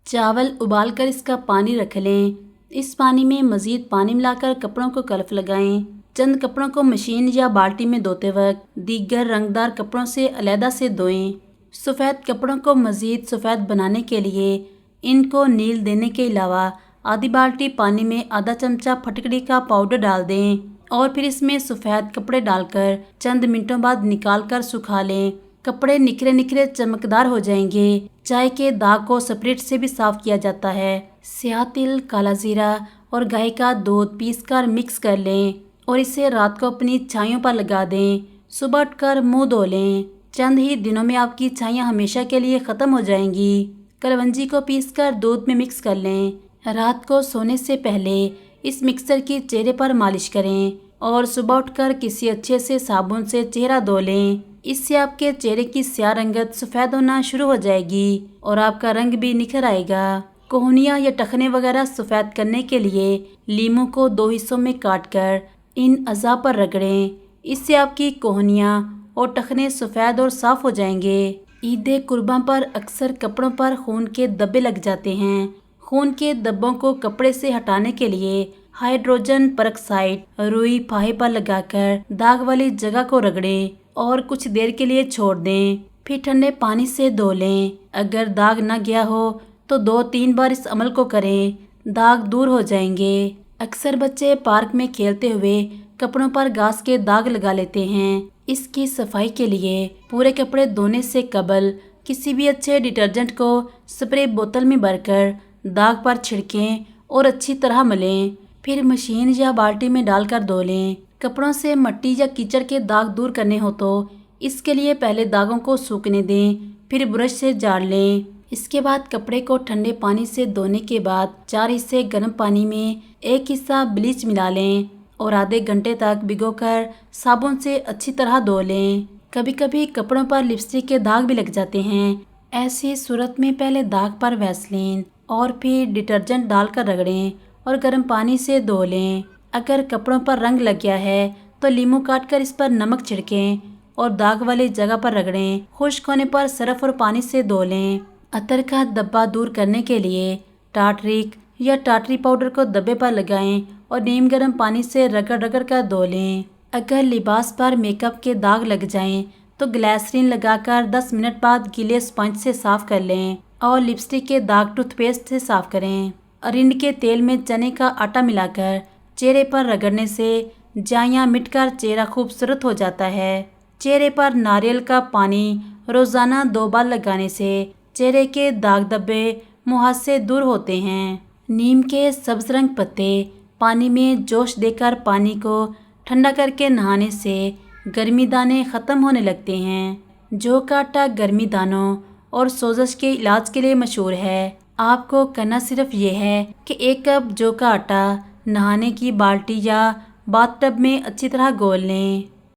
चावल उबालकर इसका पानी रख लें। इस पानी में मज़ीद पानी मिलाकर कपड़ों को कलफ लगाएं। चंद कपड़ों को मशीन या बाल्टी में धोते वक्त दीगर रंगदार कपड़ों से अलहदा से धोएं। सफ़ेद कपड़ों को मज़ीद सफ़ेद बनाने के लिए इनको नील देने के अलावा आधी बाल्टी पानी में आधा चमचा फटकड़ी का पाउडर डाल दें और फिर इसमें सफ़ेद कपड़े डालकर चंद मिनटों बाद निकाल कर सुखा लें। कपड़े निखरे निखरे चमकदार हो जाएंगे। चाय के दाग को स्पिरिट से भी साफ किया जाता है। स्याह तिल, काला जीरा और गाय का दूध पीसकर मिक्स कर लें और इसे रात को अपनी छाइयों पर लगा दें। सुबह उठकर मुंह धो लें। चंद ही दिनों में आपकी छाइयाँ हमेशा के लिए ख़त्म हो जाएंगी। कलवंजी को पीसकर दूध में मिक्स कर लें। रात को सोने से पहले इस मिक्सर की चेहरे पर मालिश करें और सुबह उठकर किसी अच्छे से साबुन से चेहरा धो लें। इससे आपके चेहरे की स्याह रंगत सफ़ेद होना शुरू हो जाएगी और आपका रंग भी निखर आएगा। कोहनियाँ या टखने वगैरह सफ़ेद करने के लिए लीमू को 2 हिस्सों में काटकर इन अज़ा पर रगड़ें। इससे आपकी कोहनियाँ और टखने सफ़ेद और साफ़ हो जाएंगे। ईद कुर्बान पर अक्सर कपड़ों पर खून के धब्बे लग जाते हैं। खून के धब्बों को कपड़े से हटाने के लिए हाइड्रोजन परऑक्साइड रुई फाहे पर लगाकर दाग वाली जगह को रगड़ें और कुछ देर के लिए छोड़ दें। फिर ठंडे पानी से धो लें। अगर दाग न गया हो तो 2-3 बार इस अमल को करें, दाग दूर हो जाएंगे। अक्सर बच्चे पार्क में खेलते हुए कपड़ों पर घास के दाग लगा लेते हैं। इसकी सफाई के लिए पूरे कपड़े धोने से कबल किसी भी अच्छे डिटर्जेंट को स्प्रे बोतल में भरकर दाग पर छिड़कें और अच्छी तरह मलें। फिर मशीन या बाल्टी में डालकर धो लें। कपड़ों से मिट्टी या कीचड़ के दाग दूर करने हो तो इसके लिए पहले दागों को सूखने दें, फिर ब्रश से झाड़ लें। इसके बाद कपड़े को ठंडे पानी से धोने के बाद 4 हिस्से गर्म पानी में 1 हिस्सा ब्लीच मिला लें और आधे घंटे तक भिगोकर साबुन से अच्छी तरह धो लें। कभी कभी कपड़ों पर लिपस्टिक के दाग भी लग जाते हैं। ऐसी सूरत में पहले दाग पर वैसलीन और फिर डिटर्जेंट डालकर रगड़ें और गर्म पानी से धो लें। अगर कपड़ों पर रंग लग गया है तो लीमू काटकर इस पर नमक छिड़कें और दाग वाली जगह पर रगड़ें। खुश्क होने पर सरफ और पानी से धो लें। अतर का धब्बा दूर करने के लिए टाटरिक या टाटरी पाउडर को धब्बे पर लगाएं और नीम गर्म पानी से रगड़ रगड़ कर धो लें। अगर लिबास पर मेकअप के दाग लग जाएं तो ग्लिसरीन लगाकर 10 मिनट बाद गीले स्पंज से साफ कर लें और लिपस्टिक के दाग टूथपेस्ट से साफ करें। अरिंड के तेल में चने का आटा मिलाकर चेहरे पर रगड़ने से जाइयाँ मिटकर चेहरा खूबसूरत हो जाता है। चेहरे पर नारियल का पानी रोज़ाना 2 बार लगाने से चेहरे के दाग धब्बे मुहासे दूर होते हैं। नीम के सब्ज रंग पत्ते पानी में जोश देकर पानी को ठंडा करके नहाने से गर्मी दाने ख़त्म होने लगते हैं। जौ का आटा गर्मी दानों और सोजश के इलाज के लिए मशहूर है। आपको करना सिर्फ ये है कि 1 कप जौ का आटा नहाने की बाल्टी या बाथटब में अच्छी तरह घोल लें।